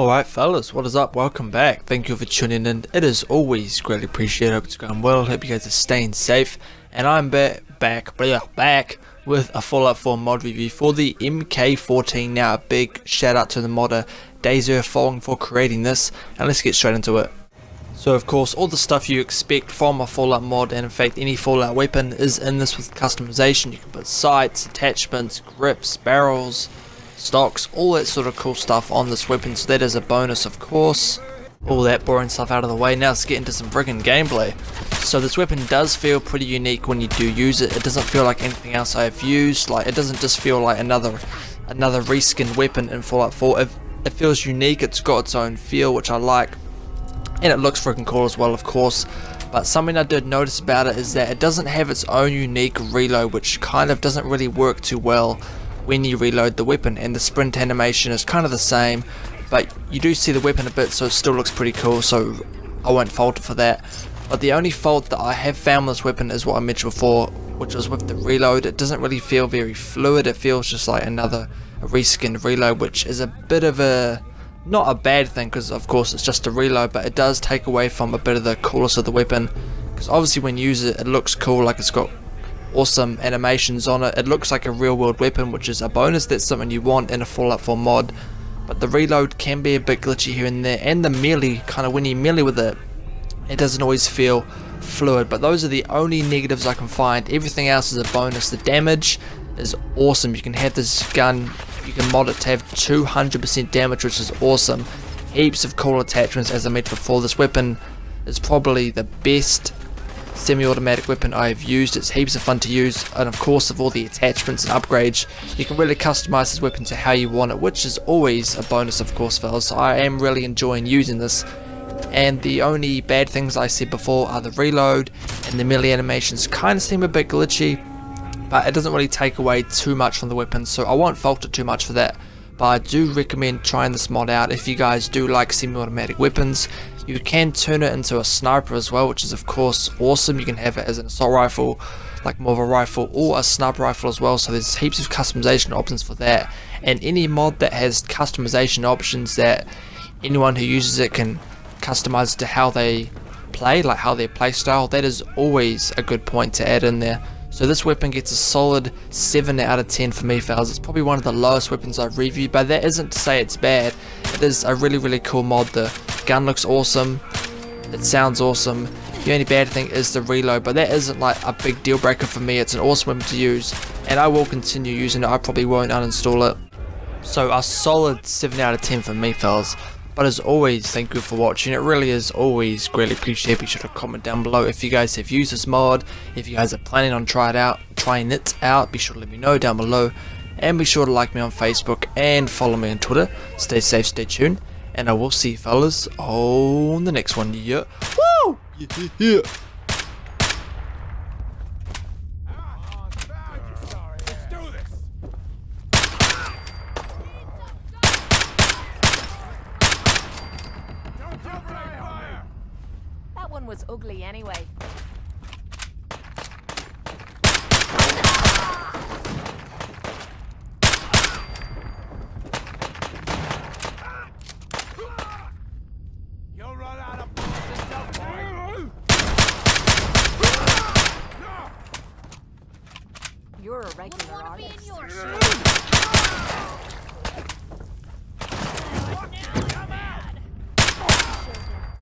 Alright fellas, what is up? Welcome back. Thank you for tuning in. It is always greatly appreciated. Hope it's going well. Hope you guys are staying safe. And I'm back with a Fallout 4 mod review for the Mk14. Now a big shout out to the modder Dazer for creating this. And let's get straight into it. So of course all the stuff you expect from a Fallout mod, and in fact any Fallout weapon, is in this with customization. You can put sights, attachments, grips, barrels, stocks, all that sort of cool stuff on this weapon, so that is a bonus of course. All that boring stuff out of the way, now let's get into some friggin' gameplay. So this weapon does feel pretty unique when you do use it. It doesn't feel like anything else I've used. Like, it doesn't just feel like another reskinned weapon in Fallout 4. It feels unique, it's got its own feel, which I like, and it looks freaking cool as well of course. But something I did notice about it is that it doesn't have its own unique reload, which kind of doesn't really work too well when you reload the weapon, and the sprint animation is kind of the same, but you do see the weapon a bit, so it still looks pretty cool, so I won't fault it for that. But the only fault that I have found with this weapon is what I mentioned before, which was with the reload. It doesn't really feel very fluid. It feels just like a reskinned reload, which is a bit of not a bad thing, because of course it's just a reload, but it does take away from a bit of the coolness of the weapon, because obviously when you use it, it looks cool, like it's got awesome animations on it. It looks like a real world weapon, which is a bonus. That's something you want in a Fallout 4 mod. But the reload can be a bit glitchy here and there, and the melee, kind of when you melee with it, it doesn't always feel fluid. But those are the only negatives I can find. Everything else is a bonus. The damage is awesome. You can have this gun, you can mod it to have 200% damage, which is awesome. Heaps of cool attachments. As I mentioned before, this weapon is probably the best semi-automatic weapon I've used. It's heaps of fun to use, and of course with all the attachments and upgrades you can really customize this weapon to how you want it, which is always a bonus of course fellas. So I am really enjoying using this, and the only bad things I said before are the reload and the melee animations kind of seem a bit glitchy, but it doesn't really take away too much from the weapon, so I won't fault it too much for that. But I do recommend trying this mod out if you guys do like semi-automatic weapons. You can turn it into a sniper as well, which is of course awesome. You can have it as an assault rifle, like more of a rifle, or a sniper rifle as well, so there's heaps of customization options for that. And any mod that has customization options that anyone who uses it can customize to how they play, like how their play style, that is always a good point to add in there. So this weapon gets a solid 7 out of 10 for me fellas. It's probably one of the lowest weapons I've reviewed, but that isn't to say it's bad. It is a really cool mod. The gun looks awesome, it sounds awesome. The only bad thing is the reload, but that isn't like a big deal breaker for me. It's an awesome weapon to use, and I will continue using it. I probably won't uninstall it. So a solid 7 out of 10 for me fellas. But as always, thank you for watching. It really is always greatly appreciated. Be sure to comment down below if you guys have used this mod, if you guys are planning on trying it out. Be sure to let me know down below, and be sure to like me on Facebook and follow me on Twitter. Stay safe, stay tuned, and I will see you fellas on the next one. Yeah. Woo! Yeah. That one was ugly anyway.